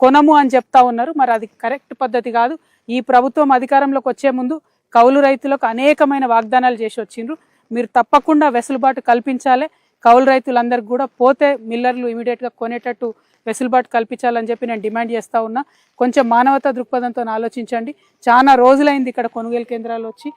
కొనము అని చెప్తా ఉన్నారు. మరి అది కరెక్ట్ పద్ధతి కాదు. ఈ ప్రభుత్వం అధికారంలోకి వచ్చే ముందు కౌలు రైతులకు అనేకమైన వాగ్దానాలు చేసి వచ్చిండ్రు. మీరు తప్పకుండా వెసులుబాటు కల్పించాలి. కౌలు రైతులందరికీ కూడా పోతే మిల్లర్లు ఇమీడియట్గా కొనేటట్టు వెసులుబాటు కల్పించాలని చెప్పి నేను డిమాండ్ చేస్తూ ఉన్నా. కొంచెం మానవతా దృక్పథంతో ఆలోచించండి. చాలా రోజులైంది ఇక్కడ కొనుగోలు కేంద్రాలు వచ్చి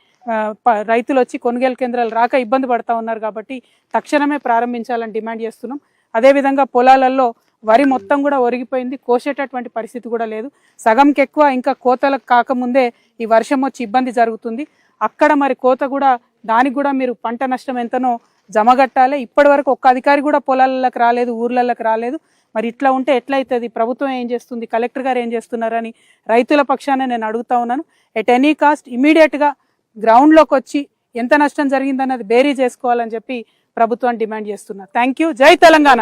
రైతులు వచ్చి కొనుగోలు కేంద్రాలు రాక ఇబ్బంది పడుతూ ఉన్నారు. కాబట్టి తక్షణమే ప్రారంభించాలని డిమాండ్ చేస్తున్నాం. అదేవిధంగా పొలాలలో వరి మొత్తం కూడా ఒరిగిపోయింది. కోసేటటువంటి పరిస్థితి కూడా లేదు. సగంకి ఎక్కువ ఇంకా కోతలకు కాకముందే ఈ వర్షం వచ్చి ఇబ్బంది జరుగుతుంది. అక్కడ మరి కోత కూడా దానికి కూడా మీరు పంట నష్టం ఎంతనో జమగట్టాలి. ఇప్పటి వరకు ఒక్క అధికారి కూడా పొలాలకు రాలేదు, ఊర్లలోకి రాలేదు. మరి ఇట్లా ఉంటే ఎట్లయితుంది? ప్రభుత్వం ఏం చేస్తుంది, కలెక్టర్ గారు ఏం చేస్తున్నారని రైతుల పక్షాన నేను అడుగుతా ఉన్నాను. ఎట్ ఎనీ కాస్ట్ ఇమీడియట్గా గ్రౌండ్లోకి వచ్చి ఎంత నష్టం జరిగిందన్నది బేరీ చేసుకోవాలని చెప్పి ప్రభుత్వాన్ని డిమాండ్ చేస్తున్నా. Thank you. జై తెలంగాణ,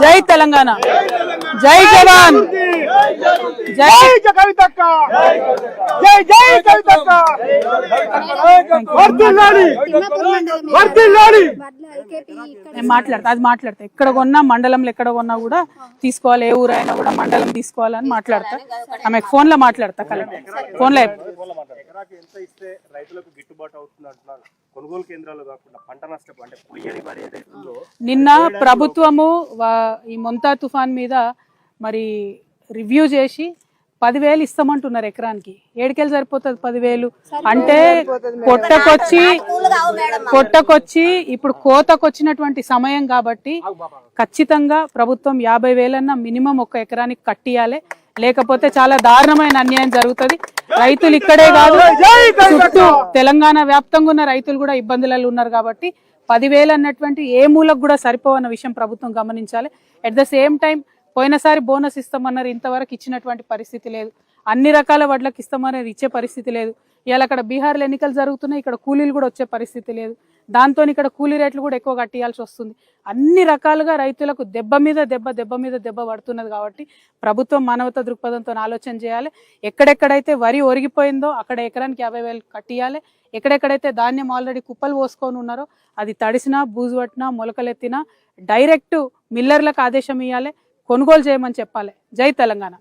జై తెలంగాణ, జై జవాన్, జై కవితక్క, జై జై కవితక్క. నేను మాట్లాడతా ఎక్కడ కొన్నా మండలంలో ఎక్కడ కొన్నా కూడా తీసుకోవాలి. ఏ ఊరైనా కూడా మండలం తీసుకోవాలని మాట్లాడతా. ఆమెకు ఫోన్ లో మాట్లాడతా. కలెక్టర్ ఫోన్ లో నిన్న ప్రభుత్వము ఈ మొంతా తుఫాన్ మీద మరి రివ్యూ చేసి 10,000 ఇస్తామంటున్నారు ఎకరానికి. ఏడుకెళ్ళి సరిపోతుంది 10,000 అంటే పొట్టకొచ్చి ఇప్పుడు కోతకొచ్చినటువంటి సమయం కాబట్టి ఖచ్చితంగా ప్రభుత్వం 50,000 మినిమం ఒక ఎకరానికి కట్టియాలి. లేకపోతే చాలా దారుణమైన అన్యాయం జరుగుతుంది. రైతులు ఇక్కడే కాదు, చుట్టూ తెలంగాణ వ్యాప్తంగా ఉన్న రైతులు కూడా ఇబ్బందులలో ఉన్నారు. కాబట్టి 10,000 అన్నటువంటి ఏ మూలకు కూడా సరిపోవన్న విషయం ప్రభుత్వం గమనించాలి. అట్ ద సేమ్ టైం పోయినసారి బోనస్ ఇస్తామన్నారు, ఇంతవరకు ఇచ్చినటువంటి పరిస్థితి లేదు. అన్ని రకాల వడ్లకు ఇస్తామనేది ఇచ్చే పరిస్థితి లేదు. ఇవాళ అక్కడ బీహార్లో ఎన్నికలు జరుగుతున్నాయి, ఇక్కడ కూలీలు కూడా వచ్చే పరిస్థితి లేదు. దాంతో ఇక్కడ కూలీ రేట్లు కూడా ఎక్కువ కట్టియాల్సి వస్తుంది. అన్ని రకాలుగా రైతులకు దెబ్బ మీద దెబ్బ పడుతున్నది. కాబట్టి ప్రభుత్వం మానవతా దృక్పథంతో ఆలోచన చేయాలి. ఎక్కడెక్కడైతే వరి ఒరిగిపోయిందో అక్కడ ఎకరానికి 50,000 కట్టియాలి. ఎక్కడెక్కడైతే ధాన్యం ఆల్రెడీ కుప్పలు పోసుకొని ఉన్నారో అది తడిసినా, బూజు పట్టినా, మొలకలెత్తినా డైరెక్ట్ మిల్లర్లకు ఆదేశం ఇవ్వాలి, కొనుగోలు చేయమని చెప్పాలి. జై తెలంగాణ.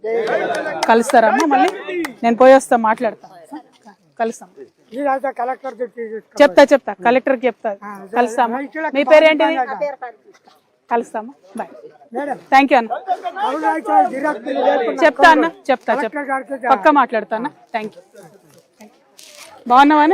కలుస్తారమ్మా? మళ్ళీ నేను పోయి వస్తా, మాట్లాడతా, కలుస్తాం. చెప్తా కలెక్టర్కి చెప్తా. కలుస్తామా? మీ పేరేంటిది? కలుస్తామా? బాయ్. థ్యాంక్ యూ అన్న. చెప్తా అన్న, చెప్తా పక్క మాట్లాడతా అన్న. Thank you. బాగున్నావా?